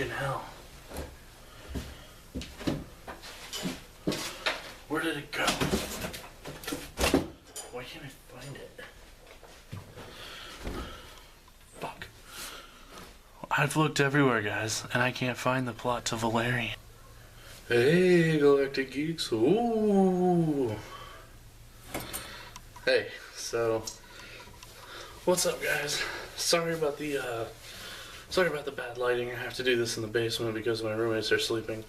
Fucking hell. Where did it go? Why can't I find it? Fuck. I've looked everywhere, guys, and I can't find the plot to Valarian. Hey, Galactic Geeks. Ooh. Hey, so what's up, guys? Sorry about the bad lighting. I have to do this in the basement because my roommates are sleeping.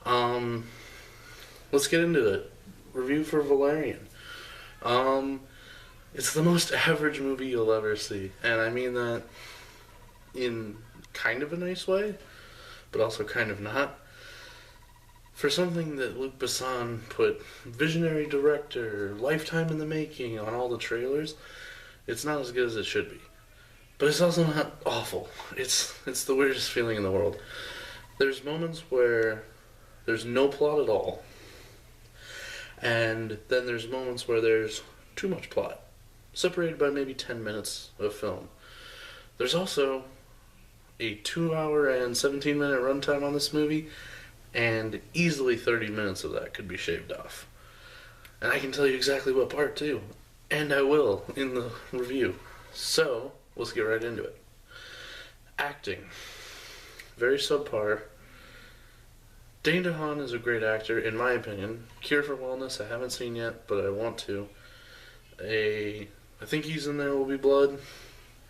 Let's get into it. Review for Valarian. It's the most average movie you'll ever see, and I mean that in kind of a nice way, but also kind of not. For something that Luc Beson put visionary director, lifetime in the making on all the trailers, it's not as good as it should be. But it's also not awful. It's the weirdest feeling in the world. There's moments where there's no plot at all. And then there's moments where there's too much plot, separated by maybe 10 minutes of film. There's also a 2-hour and 17-minute runtime on this movie, and easily 30 minutes of that could be shaved off. And I can tell you exactly what part too, and I will in the review. So, let's get right into it. Acting. Very subpar. Dane DeHaan is a great actor, in my opinion. Cure for Wellness, I haven't seen yet, but I want to. I think he's in There Will Be Blood,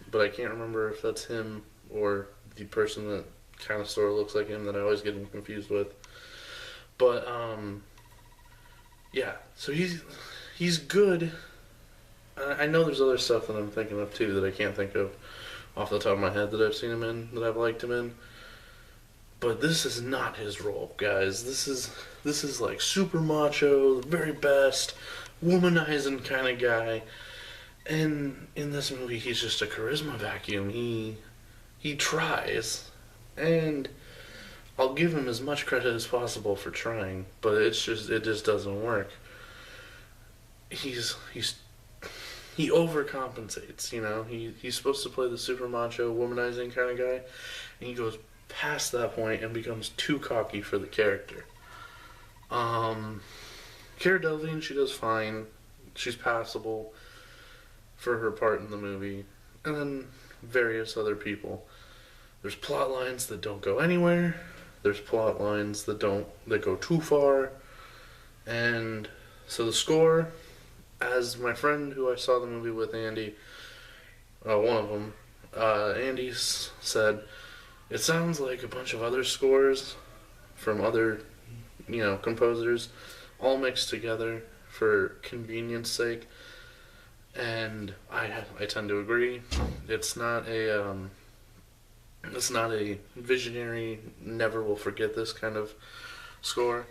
but I can't remember if that's him or the person that kind of sort of looks like him that I always get him confused with. But, yeah, so he's good. I know there's other stuff that I'm thinking of too that I can't think of off the top of my head that I've seen him in, that I've liked him in. But this is not his role, guys. This is like super macho, the very best, womanizing kind of guy. And in this movie, he's just a charisma vacuum. He tries, and I'll give him as much credit as possible for trying, but it just doesn't work. He overcompensates, you know. He's supposed to play the super macho, womanizing kind of guy, and he goes past that point and becomes too cocky for the character. Cara Delevingne, she does fine. She's passable for her part in the movie, and then various other people. There's plot lines that don't go anywhere. There's plot lines that go too far. And so the score, as my friend who I saw the movie with, Andy, one of them, Andy said, it sounds like a bunch of other scores from other, composers, all mixed together for convenience sake. And I tend to agree. It's not a visionary, never will forget this kind of score.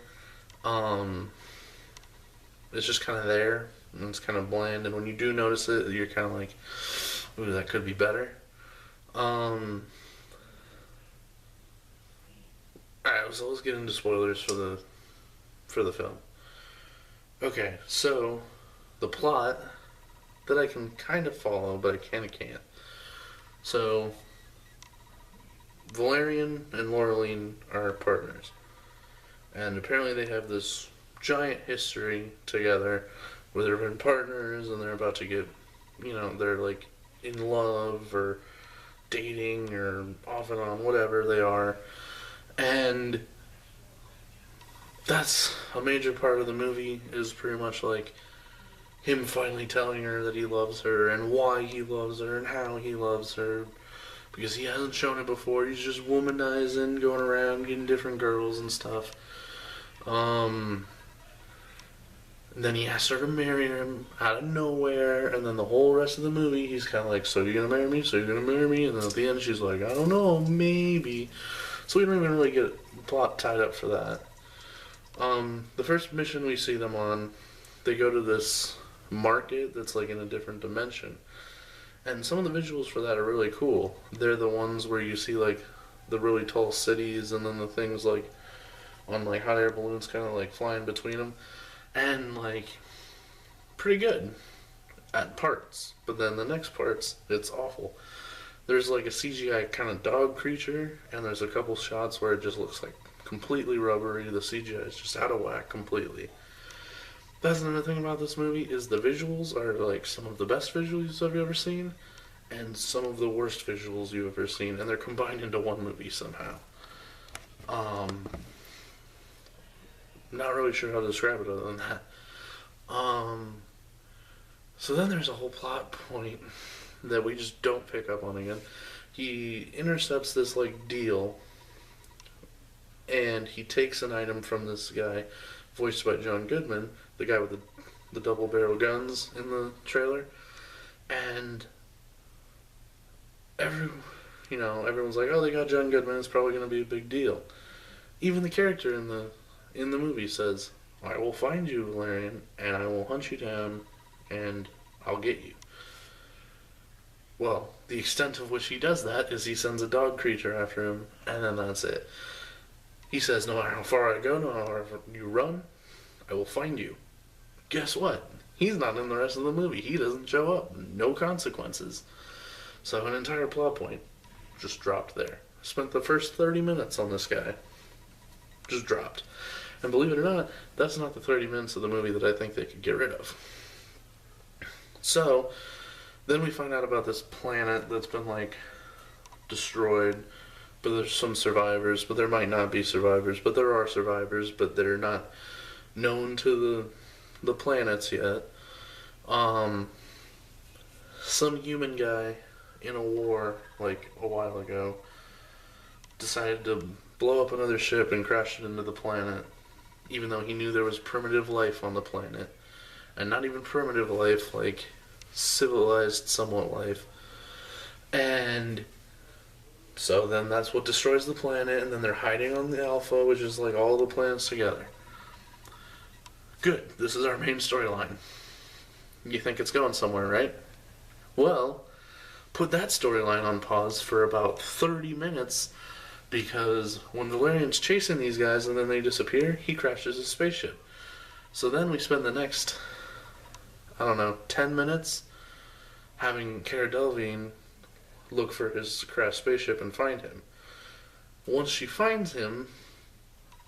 It's just kind of there, and it's kind of bland, and when you do notice it, you're kind of like, ooh, that could be better. Alright, so let's get into spoilers for the film. Okay, so the plot that I can kind of follow, but I kind of can't. So Valarian and Laureline are partners, and apparently they have this giant history together where they've been partners and they're about to get, they're like in love or dating or off and on, whatever they are. And that's a major part of the movie, is pretty much like him finally telling her that he loves her and why he loves her and how he loves her, because he hasn't shown it before. He's just womanizing, going around getting different girls and stuff. And then he asks her to marry him out of nowhere, and then the whole rest of the movie he's kind of like, so you're gonna marry me? So you're gonna marry me? And then at the end she's like, I don't know, maybe. So we don't even really get the plot tied up for that. The first mission we see them on, they go to this market that's like in a different dimension. And some of the visuals for that are really cool. They're the ones where you see like the really tall cities, and then the things like on like hot air balloons kind of like flying between them. And like pretty good at parts. But then the next parts, it's awful. there's like a CGI kind of dog creature, and there's a couple shots where it just looks like completely rubbery. The CGI is just out of whack completely. That's another thing about this movie is the visuals are like some of the best visuals I've ever seen, and some of the worst visuals you've ever seen, and they're combined into one movie somehow. Not really sure how to describe it other than that. So then there's a whole plot point that we just don't pick up on again. He intercepts this like deal, and he takes an item from this guy, voiced by John Goodman, the guy with the double barrel guns in the trailer, and everyone's like, oh, they got John Goodman, it's probably going to be a big deal. Even the character in the movie says, I will find you, Valarian, and I will hunt you down, and I'll get you. Well, the extent of which he does that is he sends a dog creature after him, and then that's it. He says, no matter how far I go, no matter how you run, I will find you. Guess what? He's not in the rest of the movie. He doesn't show up. No consequences. So an entire plot point just dropped there. Spent the first 30 minutes on this guy. Just dropped. And believe it or not, that's not the 30 minutes of the movie that I think they could get rid of. So, then we find out about this planet that's been, like, destroyed. But there's some survivors, but there might not be survivors. But there are survivors, but they're not known to the planets yet. Some human guy in a war, like, a while ago, decided to blow up another ship and crash it into the planet, even though he knew there was primitive life on the planet. And not even primitive life, like civilized somewhat life. And so then that's what destroys the planet, and then they're hiding on the Alpha, which is like all the planets together. Good, this is our main storyline. You think it's going somewhere, right? Well, put that storyline on pause for about 30 minutes, because when Valarian's chasing these guys and then they disappear, he crashes his spaceship. So then we spend the next, 10 minutes having Cara Delevingne look for his crashed spaceship and find him. Once she finds him,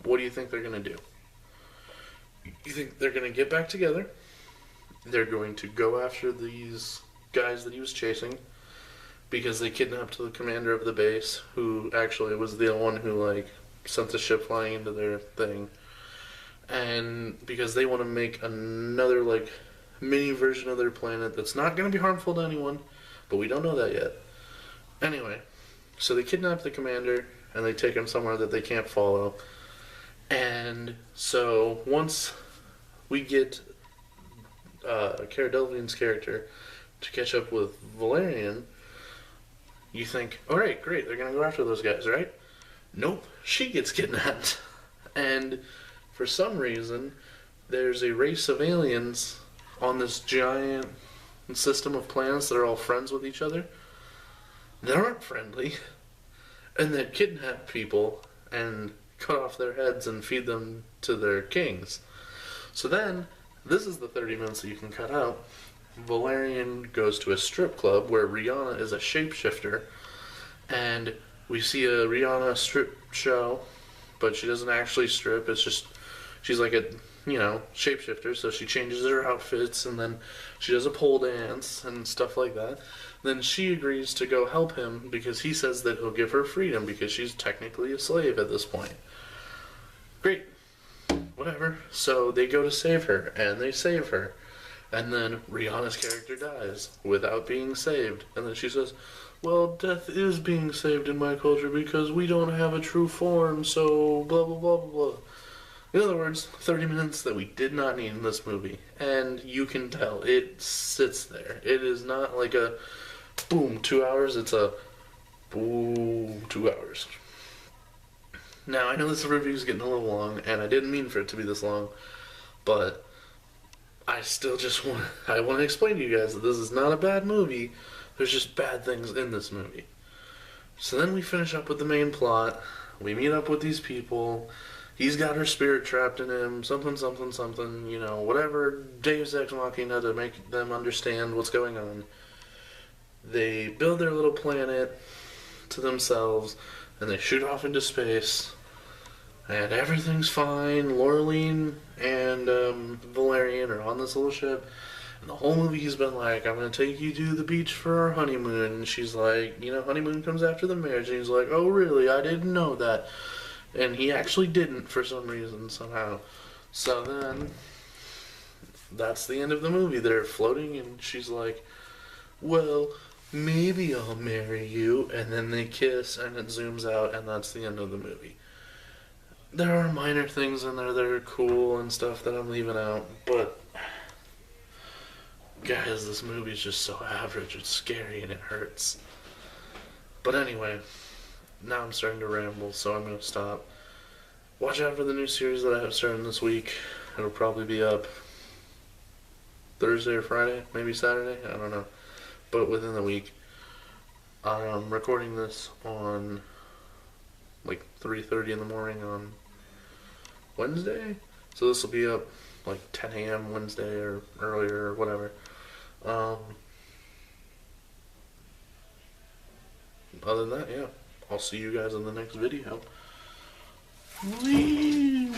what do you think they're going to do? You think they're going to get back together? They're going to go after these guys that he was chasing, because they kidnapped the commander of the base, who actually was the one who, sent the ship flying into their thing. And because they want to make another, mini version of their planet that's not going to be harmful to anyone, but we don't know that yet. Anyway, so they kidnap the commander, and they take him somewhere that they can't follow. And so once we get Cara Delevingne's character to catch up with Valarian, you think, alright, great, they're going to go after those guys, right? Nope, she gets kidnapped. And for some reason, there's a race of aliens on this giant system of planets that are all friends with each other. They aren't friendly. And they kidnap people and cut off their heads and feed them to their kings. So then, this is the 30 minutes that you can cut out. Valarian goes to a strip club where Rihanna is a shapeshifter, and we see a Rihanna strip show, but she doesn't actually strip. It's just, she's like a, shapeshifter, so she changes her outfits, and then she does a pole dance and stuff like that. Then she agrees to go help him because he says that he'll give her freedom because she's technically a slave at this point. Great. Whatever. So they go to save her, and they save her. And then Rihanna's character dies without being saved. And then she says, well, death is being saved in my culture because we don't have a true form, so blah, blah, blah, blah, blah. In other words, 30 minutes that we did not need in this movie. And you can tell, it sits there. It is not like a, boom, 2 hours. It's a, boom, 2 hours. Now, I know this review is getting a little long, and I didn't mean for it to be this long, but I still just want to explain to you guys that this is not a bad movie. There's just bad things in this movie. So then we finish up with the main plot. We meet up with these people. He's got her spirit trapped in him. Something, something, something. Whatever. Deus Ex Machina to make them understand what's going on. They build their little planet to themselves, and they shoot off into space, and everything's fine. Laureline and Valarian are on this little ship, and the whole movie he's been like, I'm going to take you to the beach for our honeymoon, and she's like, honeymoon comes after the marriage, and he's like, oh really, I didn't know that, and he actually didn't for some reason, somehow. So then, that's the end of the movie. They're floating, and she's like, well, maybe I'll marry you, and then they kiss, and it zooms out, and that's the end of the movie. There are minor things in there that are cool and stuff that I'm leaving out, but guys, this movie's just so average. It's scary and it hurts. But anyway, now I'm starting to ramble, so I'm going to stop. Watch out for the new series that I have starting this week. It'll probably be up Thursday or Friday, maybe Saturday, I don't know. But within the week. I'm recording this on like 3:30 in the morning on Wednesday. So this will be up like 10 a.m. Wednesday or earlier or whatever. Other than that, yeah. I'll see you guys in the next video. Woo!